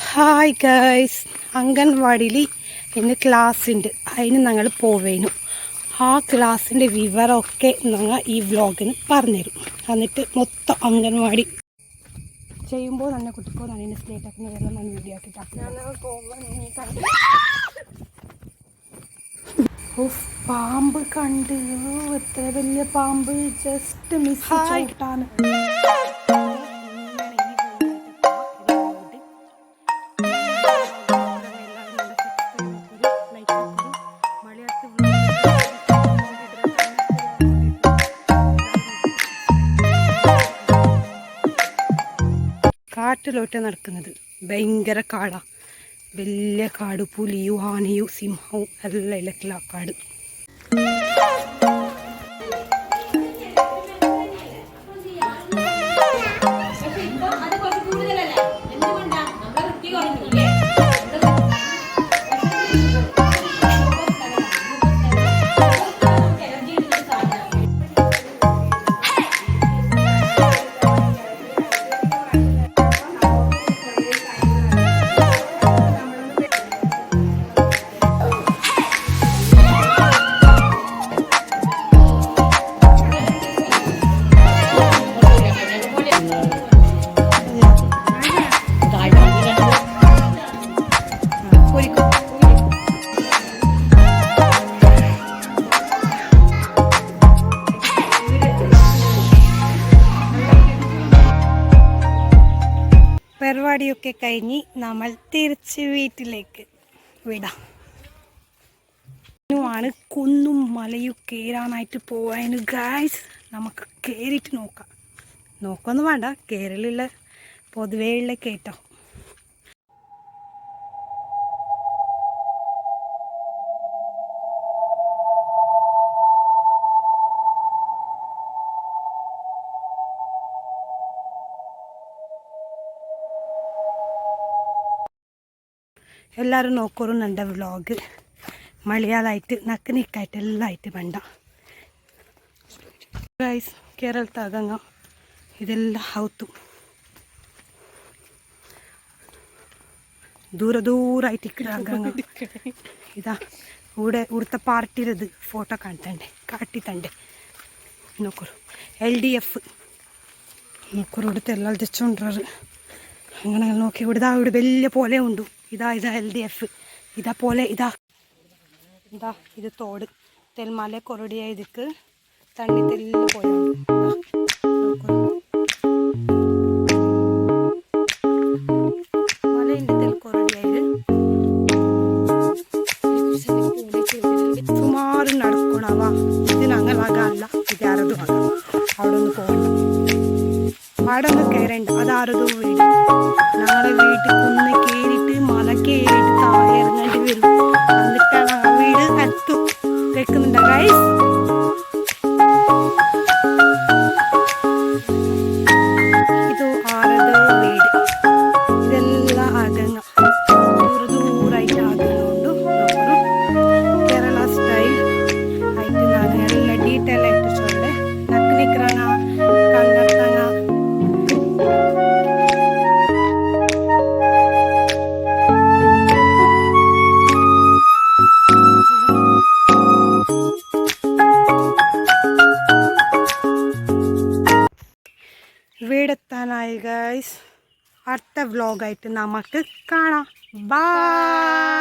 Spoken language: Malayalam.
ഹായ് ഗൈസ്, അംഗൻവാടിയിൽ ഇന്ന് ക്ലാസ് ഉണ്ട്. അതിന് ഞങ്ങൾ പോവേനു. ആ ക്ലാസ്സിൻ്റെ വിവരമൊക്കെ ഞങ്ങൾ ഈ വ്ലോഗിന് പറഞ്ഞുതരും. എന്നിട്ട് മൊത്തം അംഗൻവാടി ചെയ്യുമ്പോൾ തന്നെ കുട്ടിക്കോ നല്ല സ്ലേറ്റൊക്കെ വരുന്ന ഞാൻ വീഡിയോ ആക്കിയിട്ട് പാമ്പ് കണ്ട് എത്ര വലിയ പാമ്പ്, ജസ്റ്റ് മിസ് ആയിട്ടാണ്. കാട്ടിലോട്ട് നടക്കുന്നത് ഭയങ്കര കാടാണ്. വലിയ കാട്, പുലിയും ആനയും സിംഹവും എല്ലാം ഇലക്കുള്ള കാട്. പരിപാടിയൊക്കെ കഴിഞ്ഞ് നമ്മൾ തിരിച്ച് വീട്ടിലേക്ക് വിടാം. ആണ് കുന്നും മലയും കയറാനായിട്ട് പോവാന് ഗൈസ്. നമുക്ക് കയറിയിട്ട് നോക്കൊന്നും വേണ്ട, കേരളത്തിലുള്ള പൊതുവെയുള്ള കയറ്റം. എല്ലാവരും നോക്കറുണ്ട് വ്ളോഗ്. മലയാളമായിട്ട് നക്കിനിക്കായിട്ട് എല്ലാം ആയിട്ട് വേണ്ട ഗൈസ്. കേരളത്തെ അകങ്ങ ഇതെല്ലാം ഔത്തും ദൂരമായിട്ട് ഇതാ ഇവിടുത്തെ പാർട്ടിയിലത് ഫോട്ടോ കാട്ടിത്തണ്ട് നോക്കൂ. LDF നോക്കൂ, ഇവിടുത്തെ എല്ലാം തെച്ചോണ്ടാറ്. അങ്ങനെ നോക്കി ഇവിടെ വലിയ പോലെ ഉണ്ട്. ഇതാ LDF. ഇതാ ഇത് തോട് തെൽമല കൊറടിയ ഇതിക്ക് തണ്ണി തെല്ല് പോയുണ്ട്. മലയുണ്ട് തെൽ കൊറടിയായത്. സുമാറ് നടക്കണവാ. ഇതിനങ്ങലാകല്ല, ഇത് ആരതും ആകാം. അവിടെ ഒന്ന് പോകണം, അവിടെ ഒന്ന് കയറേണ്ട. അതാരതും വീട്. ഞങ്ങളെ വീട്ടിൽ കുന്ന് കയറിയിട്ട് മല കയറിയിട്ട് താഴെ ഇറങ്ങേണ്ടി വരും. എന്നിട്ടാണ് ആ വീട് എത്തും. കേൾക്കുന്നുണ്ടോ ഗൈസ്? ഇത് ആരതോ വീട്. ഇതെല്ലാം അകങ്ങ ദൂരായിട്ട് ആകുന്നുണ്ട്. കേരള സ്റ്റൈൽ ആയിട്ട് നല്ല ഡീറ്റെയിൽ ആയിട്ട് ചൊല്ലെ നക്കിനിക്കറങ്ങ കണ്ടെത്തങ്ങ. വീടെത്താനായി ഗൈസ്. അടുത്ത വ്ലോഗായിട്ട് നമുക്ക് കാണാം. ബൈ.